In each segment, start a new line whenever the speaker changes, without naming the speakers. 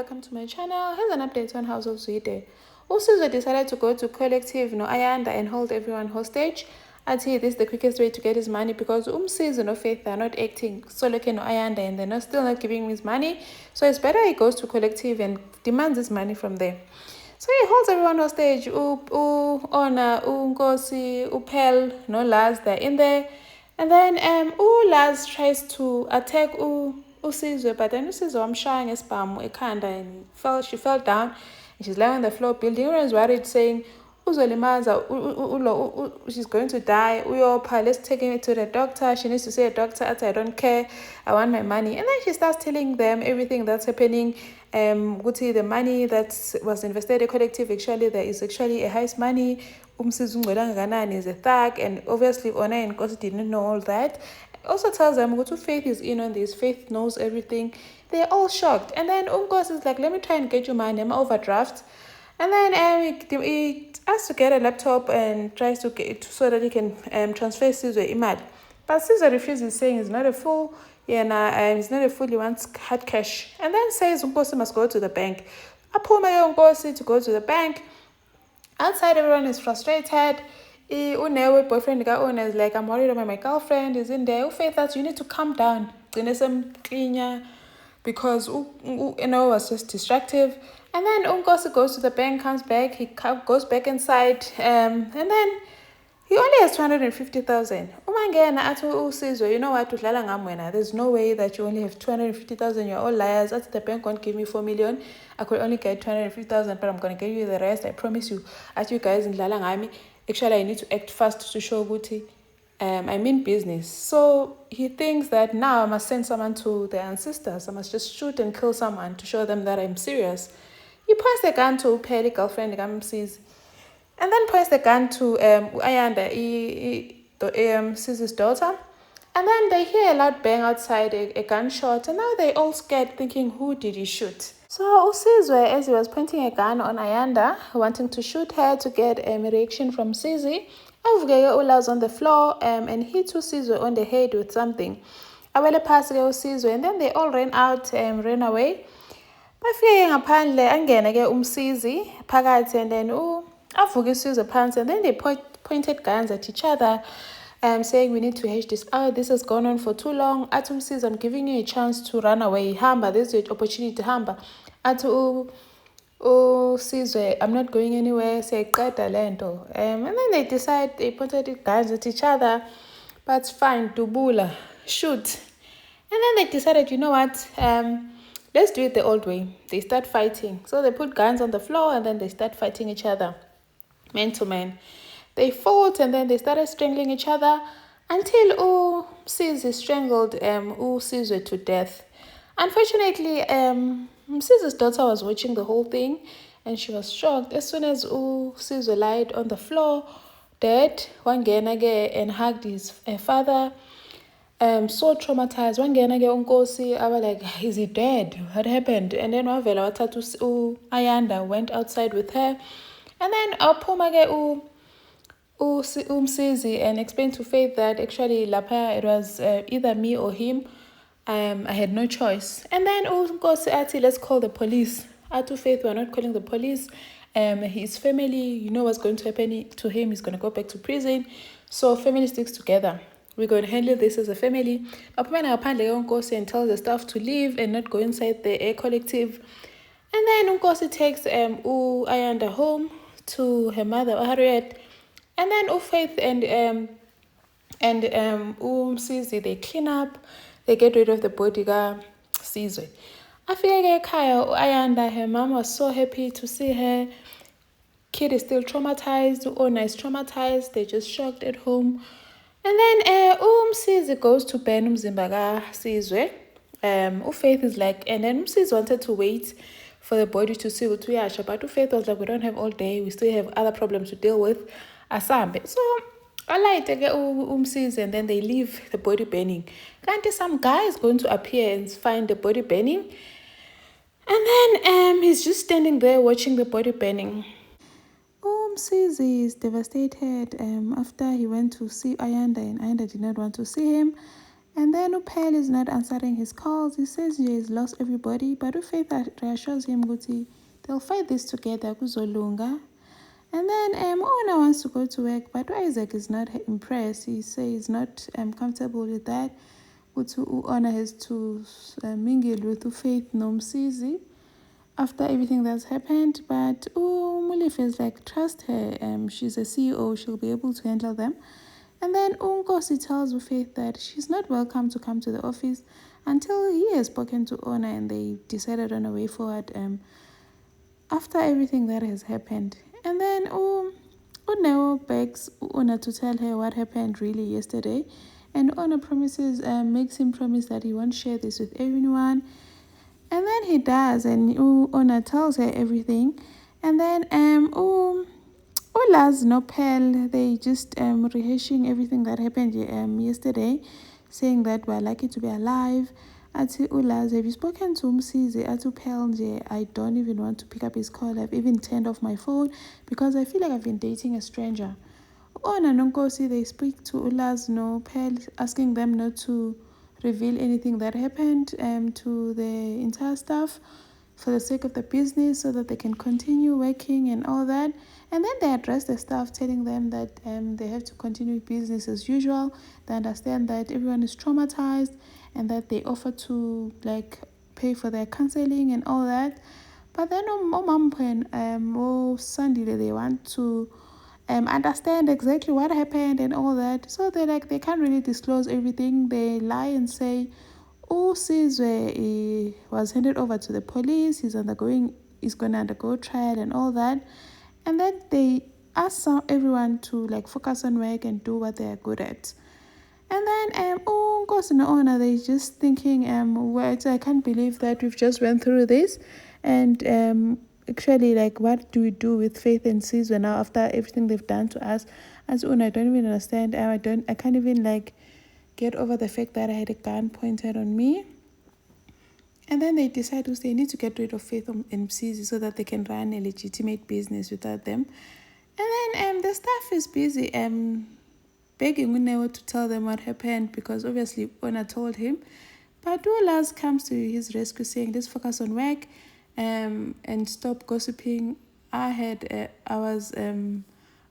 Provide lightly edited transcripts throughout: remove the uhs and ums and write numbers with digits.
welcome to my channel. Here's an update on House of Zwide. Zwide decided to go to collective Ayanda and hold everyone hostage. I'd say this is the quickest way to get his money because Umsiz Faith are not acting so like Ayanda and they're still not giving him his money. So it's better he goes to collective and demands his money from there. So he holds everyone hostage. Ona, Nkosi, Upel, Laz, they're in there. And then Laz tries to attack Usizwe, but then Usizwe wamshaya ngesibhamu ekhanda and she fell down and she's lying on the floor building. Everyone's worried saying uzolimaza, she's going to die. Uyopha, let's take her to the doctor. She needs to see a doctor. I don't care, I want my money. And then she starts telling them everything that's happening. The money that was invested in collective, actually there is actually a heist money. Umsizi is a thug, and obviously Ona and Nkosi didn't know all that. Also tells them Faith is in on this. Faith knows everything. They're all shocked. And then Nkosi is like, let me try and get you money. I'm overdraft. And then he asks to get a laptop and tries to get so that he can transfer Sizwe imad. But Sizwe refuses, saying he's not a fool. He's not a fool, he wants hard cash. And then says Nkosi must go to the bank. I pull my Nkosi to go to the bank. Outside, everyone is frustrated. Unewe, boyfriend is like, I'm worried about my girlfriend, is in there. Faith that you need to calm down. Because was just destructive. And then Nkosi goes to the bank, comes back, he goes back inside, and then he only has 250,000. Umangena atu Usizwe, you know what, there's no way that you only have 250,000, you're all liars. At the bank won't give me 4 million. I could only get 250,000, but I'm gonna give you the rest. I promise you. At you guys in Lalangami, actually I need to act fast to show Guti. I mean business. So he thinks that now I must send someone to their ancestors. I must just shoot and kill someone to show them that I'm serious. He points the gun to Upeli, girlfriend, sees, and then points the gun to Ayanda, Siz's daughter. And then they hear a loud bang outside, a gunshot, and now they all scared, thinking, who did he shoot? So Usizwe, as he was pointing a gun on Ayanda, wanting to shoot her to get a reaction from Sizi, Ula's on the floor and hit Usizwe on the head with something. Awele passed Usizwe, and then they all ran out and ran away. Bafike ngaphandle angena ke umsizi phakathi, and then avuka isizwe phansi, and then they pointed guns at each other, saying we need to hash this out. This has gone on for too long. Athi umsizi, I'm giving you a chance to run away. Hamba, this is your opportunity to hamba. Athi Sizwe, I'm not going anywhere. Siyaqeda lento. And then they pointed guns at each other. But it's fine, dubula, shoot. And then they decided, you know what? Let's do it the old way. They start fighting. So they put guns on the floor and then they start fighting each other, man to man. They fought and then they started strangling each other until Sizwe strangled Sizwe to death. Unfortunately, Sizwe's daughter was watching the whole thing and she was shocked. As soon as Sizwe lied on the floor, dead, wangena and hugged his father. So traumatized. Wangena Nkosi, I was like, is he dead? What happened? And then wavela wathathu Ayanda went outside with her. And then aphuma ke umsizi and explained to Faith that actually lapha it was either me or him. I had no choice. And then Nkosi athi, let's call the police. Atu Faith, we're not calling the police. His family, you know what's going to happen to him. He's going to go back to prison. So family sticks together. We're going to handle this as a family. Apumena aphandle Nkosi and tells the staff to leave and not go inside the air collective. And then Nkosi takes Ayanda home to her mother, Harriet. And then Faith and Sizi, they clean up. They get rid of the body of Sizwe. Afika ekhaya, Ayanda, her mom was so happy to see her. Kid is still traumatized. Ona is traumatized. They're just shocked at home. And then Sizi goes to burn umzimba kaSizwe. Faith is like, and then Sizi wanted to wait for the body to see what we are. But Faith was like, we don't have all day. We still have other problems to deal with. Asambe. So I like to get Sizi, and then they leave the body burning. Kanti some guy is going to appear and find the body burning. And then he's just standing there watching the body burning. Sizi is devastated after he went to see Ayanda and Ayanda did not want to see him. And then Upel is not answering his calls. He says he has lost everybody, but Faith reassures him that they'll fight this together, kuzolunga. And then Ona wants to go to work, but Isaac is not impressed. He says he's not comfortable with that. Ona has to mingle with Faith Nomsizi after everything that's happened. But Muli feels like, trust her. She's a CEO. She'll be able to handle them. And then Unkosi tells Faith that she's not welcome to come to the office until he has spoken to Ona and they decided on a way forward after everything that has happened. And then Uneo begs Una to tell her what happened really yesterday. And Ona makes him promise that he won't share this with everyone. And then he does, and Ona tells her everything. And then Ola's no Pel, they just rehashing everything that happened yesterday, saying that we're lucky to be alive. Ati Ulas, have you spoken to Msizi? Ati Pel, I don't even want to pick up his call. I've even turned off my phone because I feel like I've been dating a stranger. Ona Nonkosi, they speak to Ulas no Pel, asking them not to reveal anything that happened to the entire staff for the sake of the business so that they can continue working and all that. And then they address the staff, telling them that they have to continue business as usual. They understand that everyone is traumatized and that they offer to pay for their counseling and all that. But then Sunday they want to understand exactly what happened and all that. So they can't really disclose everything. They lie and say, Sizwe was handed over to the police. He's going to undergo trial and all that. And then they ask everyone to focus on work and do what they are good at. And then Owner, they just thinking, I can't believe that we've just went through this. And actually, what do we do with Faith and Sizwe now after everything they've done to us? As I don't even understand. I can't even get over the fact that I had a gun pointed on me. And then they decide they need to get rid of Faith and Msizi so that they can run a legitimate business without them. And then the staff is busy begging Unewo to tell them what happened because obviously Ona told him. But Ulas comes to his rescue saying, let's focus on work and stop gossiping. I was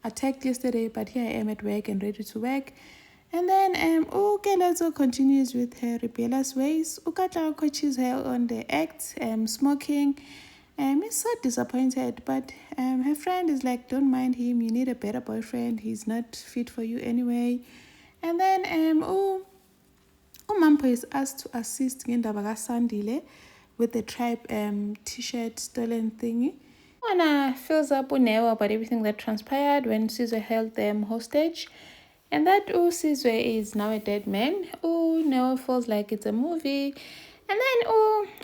attacked yesterday, but here I am at work and ready to work. And then Ukelezo continues with her rebellious ways. Ukatla coaches her on the act, smoking. He's so disappointed, but her friend is like, don't mind him, you need a better boyfriend, he's not fit for you anyway. And then Mampo is asked to assist Ngendabaga Sandile with the tribe t-shirt stolen thingy. Ana fills up Unewa about everything that transpired when Sizwe held them hostage. And that Sizwe is now a dead man. Unewa feels like it's a movie. And then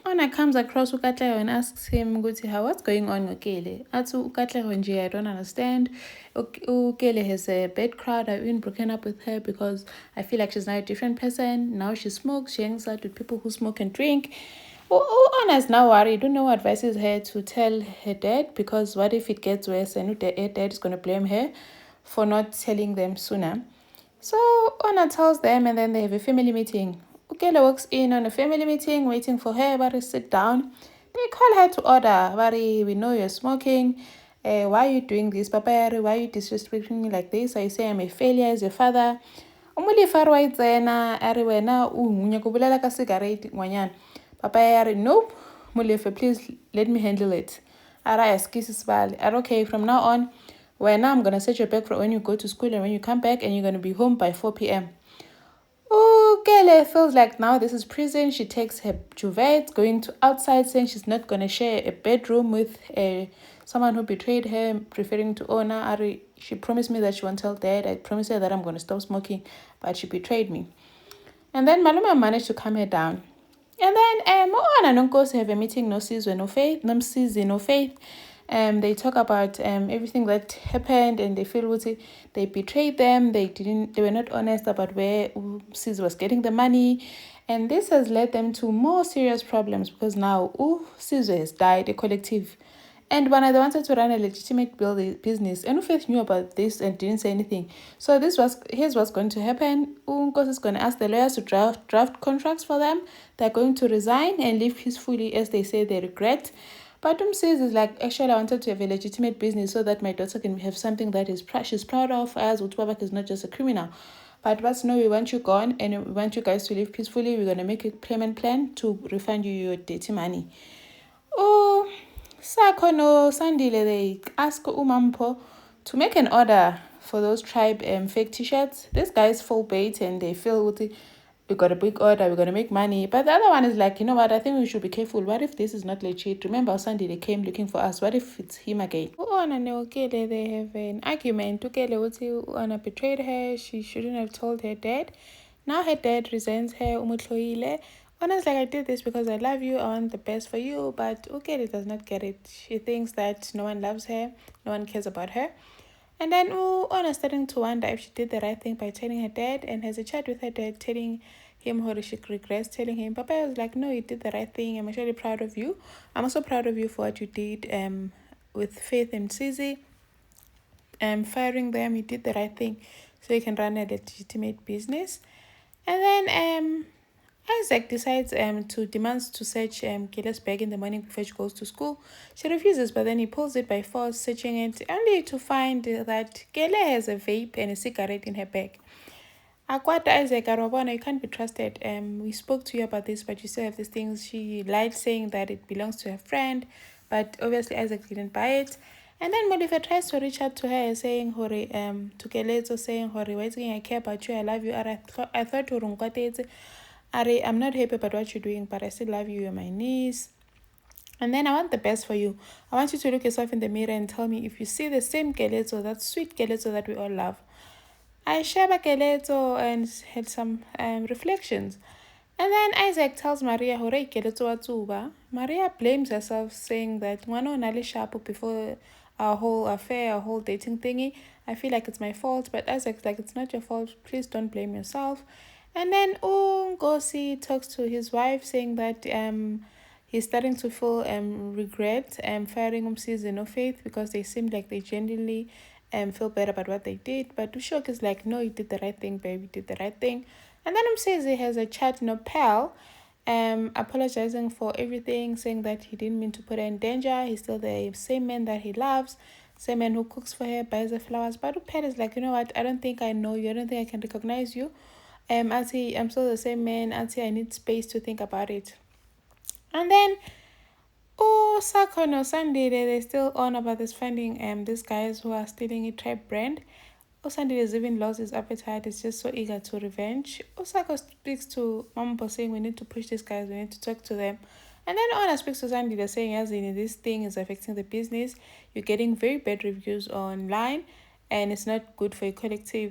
Ona comes across Ukatleho and asks him, what's going on, Ukele? Atu Ukatleho, I don't understand. Ukele has a bad crowd. I've even broken up with her because I feel like she's now a different person. Now she smokes. She hangs out with people who smoke and drink. Ona is now worried. Don't know what advises her to tell her dad because what if it gets worse and her dad is going to blame her for not telling them sooner. So Ona tells them and then they have a family meeting. Ukele walks in on a family meeting, waiting for her. Bari sit down. They call her to order. Bari, we know you're smoking. Why are you doing this? Papa Yari, why are you disrespecting me like this? I say I'm a failure as your father. Umuli farwa itzena, ari wena, ngunya kubulela ka cigarette, ngwanyan. Papa Yari, nope. Mulefe, please let me handle it. Ara kisses bali. Okay, from now on, now I'm going to set your back for when you go to school and when you come back and you're going to be home by 4 p.m. Kele feels like now this is prison. She takes her Zwide, going to outside, saying she's not going to share a bedroom with someone who betrayed her, referring to Ona. She promised me that she won't tell dad. I promised her that I'm going to stop smoking, but she betrayed me. And then Maluma managed to calm her down. And then Ona and Nonkosi have a meeting, no Sizwe, no Faith, no Msizi, no Faith. They talk about everything that happened and they feel they betrayed them. They were not honest about where Sizwe was getting the money. And this has led them to more serious problems because now Sizwe has died, a collective And when I wanted to run a legitimate business, and Faith knew about this and didn't say anything. So here's what's going to happen. Unkos is going to ask the lawyers to draft contracts for them. They're going to resign and live peacefully as they say they regret. But says is like, actually, I wanted to have a legitimate business so that my daughter can have something that she's proud of, as Utwabak is not just a criminal. But what's no, we want you gone and we want you guys to live peacefully. We're going to make a payment plan to refund you your dirty money. Oh, sakho no Sandile, they ask Umampo to make an order for those tribe fake t-shirts. These guys fall bait and they feel with it. We got a big order, we're gonna make money. But the other one is like, you know what, I think we should be careful. What if this is not legit? Remember Sunday they came looking for us. What if it's him again? They have an argument. Anna betrayed her, she shouldn't have told her dad. Now her dad resents her. Anna's like, I did this because I love you, I want the best for you, but Ukele does not get it. She thinks that no one loves her, no one cares about her. And then Anna's starting to wonder if she did the right thing by telling her dad, and has a chat with her dad, telling him how she regrets telling him. Papa was like, no, you did the right thing. I'm actually proud of you. I'm also proud of you for what you did with Faith and Susie. Firing them, you did the right thing so you can run a legitimate business. And then Isaac decides to demands to search Kayla's bag in the morning before she goes to school. She refuses, but then he pulls it by force, searching it, only to find that Kayla has a vape and a cigarette in her bag. Akwata Isaac, Arabana, you can't be trusted. We spoke to you about this, but you still have these things. She lied, saying that it belongs to her friend, but obviously Isaac didn't buy it. And then Modifa tries to reach out to her, saying, Hori, to Kelezo, saying, Hori, I care about you, I love you. I thought to I'm not happy about what you're doing, but I still love you. You're my niece. And then I want the best for you. I want you to look yourself in the mirror and tell me if you see the same Kelezo, that sweet Kelezo that we all love. I share Kelezo and had some reflections. And then Isaac tells Maria, Hore Kelezo Watsuba. Maria blames herself, saying that Wano Nali Shapo before our whole affair, our whole dating thingy. I feel like it's my fault, but Isaac's like, it's not your fault. Please don't blame yourself. And then Ngosi talks to his wife, saying that he's starting to feel regret firing Umsizi no Faith, because they seem like they genuinely feel better about what they did. But Ushok is like, no, you did the right thing, baby, you did the right thing. And then Umsizi has a chat, pal, apologizing for everything, saying that he didn't mean to put her in danger. He's still the same man that he loves, same man who cooks for her, buys her flowers. But Upel is like, you know what, I don't think I know you, I don't think I can recognize you. Auntie, I'm still the same man. Auntie, I need space to think about it. And then, Sakono Sunday, they're still on about this finding these guys who are stealing a tribe brand. Sunday has even lost his appetite. He's just so eager to revenge. Osako speaks to Mambo, saying we need to push these guys, we need to talk to them. And then Ona speaks to Sandy, they're saying, as in this thing is affecting the business. You're getting very bad reviews online, and it's not good for your collective.